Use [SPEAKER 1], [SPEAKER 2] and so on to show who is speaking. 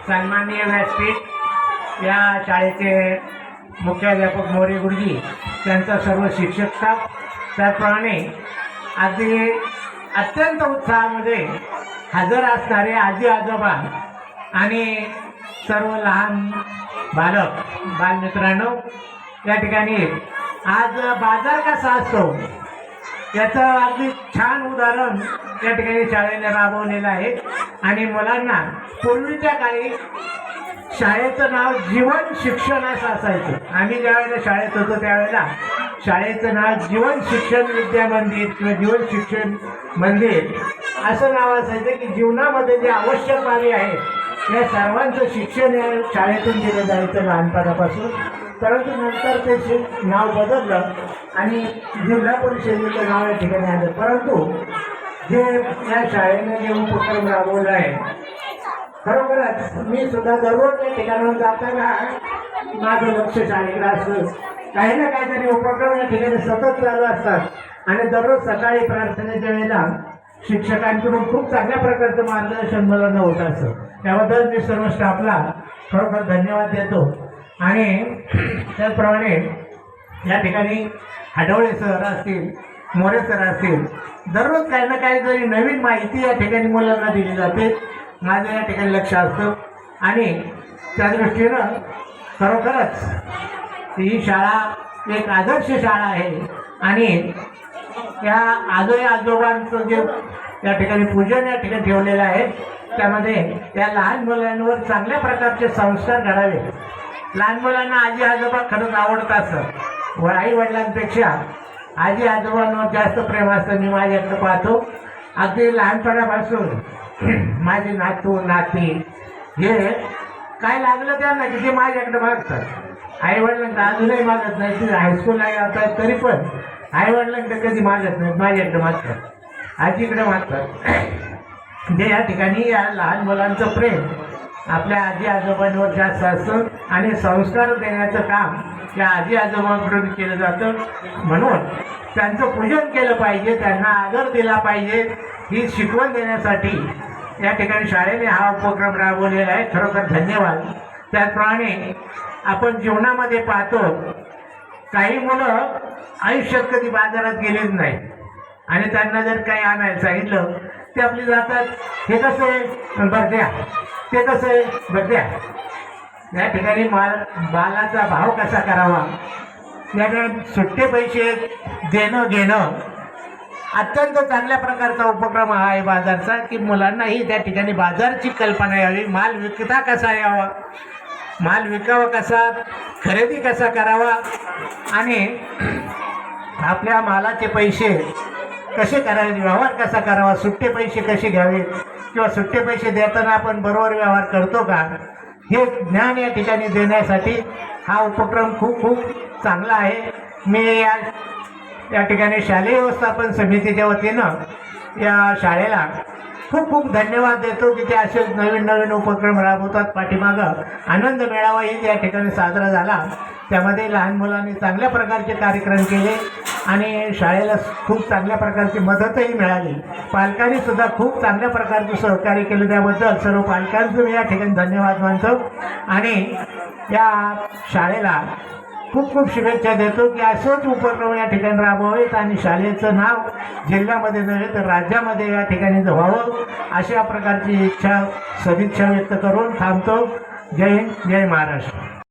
[SPEAKER 1] सन्माननीय व्यासपीठ या शाळेचे मुख्याध्यापक मोरे गुरुजी, त्यांचा सर्व शिक्षक स्टाफ, त्याचप्रमाणे अगदी अत्यंत उत्साहामध्ये हजर असणारे आजी आजोबा आणि सर्व लहान बालमित्रांनो, या ठिकाणी आज बाजार कसा असतो याचं अगदी छान उदाहरण या ठिकाणी शाळेने राबवलेलं आहे. आणि मुलांना पूर्वीच्या काळी शाळेचं नाव जीवन शिक्षण असं असायचं. आम्ही ज्यावेळेला शाळेत होतो त्यावेळेला शाळेचं नाव जीवन शिक्षण विद्या मंदिर किंवा जीवन शिक्षण मंदिर असं नाव असायचं की जीवनामध्ये जे आवश्यक बाबी आहेत या सर्वांचं शिक्षण या शाळेतून दिलं जायचं लहानपणापासून. परंतु नंतर ते नाव बदललं आणि जिल्हा परिषदेचं नाव या ठिकाणी आलं. परंतु जे या शाळेने जे उपक्रम राबवला आहे, खरोखरच मी सुद्धा दररोज या ठिकाणावर जाताना माझं लक्ष शाळेकडे असतं. काही ना काहीतरी उपक्रम या ठिकाणी सतत चालू असतात आणि दररोज सकाळी प्रार्थनेच्या वेळेला शिक्षकांकडून खूप चांगल्या प्रकारचं मार्गदर्शन मला होत असतं. त्याबद्दल मी सर्व स्टाफला खरोखर धन्यवाद देतो. आणि त्याचप्रमाणे या ठिकाणी हडवळे सर असतील, मोरे सर असतील, दररोज काही ना काहीतरी नवीन माहिती या ठिकाणी मुलांना दिली जाते. माझं या ठिकाणी लक्ष असतं आणि त्या दृष्टीनं खरोखरच ही शाळा एक आदर्श शाळा आहे. आणि या आजोबा आजोबांचं जे या ठिकाणी पूजन या ठिकाणी ठेवलेलं आहे त्यामध्ये त्या लहान मुलांवर चांगल्या प्रकारचे संस्कार घडावे. लहान मुलांना आजी आजोबा खरंच आवडत असतं. आई वडिलांपेक्षा आजी आजोबांवर जास्त प्रेम असतं. मी माझ्याकडे पाहतो अगदी लहानपणापासून माझे नातू नाती हे काय लागलं त्यांना की ते माझ्याकडे मागतात. आई वडिलांकडे अजूनही मागत नाही. ते हायस्कूलला जातात तरी पण आई वडिलांकडे कधी मागत नाहीत, माझ्याकडे मागतात, आजीकडे मागतात. जे या ठिकाणी या लहान मुलांचं प्रेम आपल्या आजी आजोबांवर जास्त असतं आणि संस्कार देण्याचं काम या आजी आजोबांकडून केलं जातं. म्हणून त्यांचं पूजन केलं पाहिजे, त्यांना आदर दिला पाहिजे ही शिकवण देण्यासाठी या ठिकाणी शाळेने हा उपक्रम राबवलेला आहे. खरोखर धन्यवाद. त्याचप्रमाणे आपण जीवनामध्ये पाहतो काही मुलं आयुष्यात कधी बाजारात गेलेच नाही आणि त्यांना जर काही आणायला सांगितलं ते आपली जातात, हे कसं आहे बरं द्या, ते कसं आहे बरं द्या. या ठिकाणी मालाचा भाव कसा करावा, याला सुट्टे पैसे देणं घेणं अत्यंत चांगल्या प्रकारचा उपक्रम हा आहे बाजारचा, की मुलांनाही त्या ठिकाणी बाजारची कल्पना यावी. माल विकता कसा यावा, माल विकावा कसा, खरेदी कसा करावा आणि आपल्या मालाचे पैसे कसे करावे, व्यवहार कसा करावा, सुट्टे पैसे कसे घ्यावेत किंवा सुट्टे पैसे देताना आपण बरोबर व्यवहार करतो का, हे ज्ञान या ठिकाणी देण्यासाठी हा उपक्रम खूप खूप चांगला आहे. मी या ठिकाणी शालेय व्यवस्थापन समितीच्या वतीनं या शाळेला खूप खूप धन्यवाद देतो की ते असे नवीन नवीन उपक्रम राबवतात. पाठीमागं आनंद मेळावाही या ठिकाणी साजरा झाला, त्यामध्ये लहान मुलांनी चांगल्या प्रकारचे कार्यक्रम केले आणि शाळेला खूप चांगल्या प्रकारची मदतही मिळाली. पालकांनी सुद्धा खूप चांगल्या प्रकारचं सहकार्य केलं, त्याबद्दल सर्व पालकांचं मी या ठिकाणी धन्यवाद मानतो आणि या शाळेला खूप खूप शुभेच्छा देतो की असंच उपक्रम या ठिकाणी राबवावेत आणि शाळेचं नाव जिल्ह्यामध्ये नव्हे तर राज्यामध्ये या ठिकाणी व्हावं अशा प्रकारची इच्छा सदिच्छा व्यक्त करून थांबतो. जय हिंद, जय महाराष्ट्र.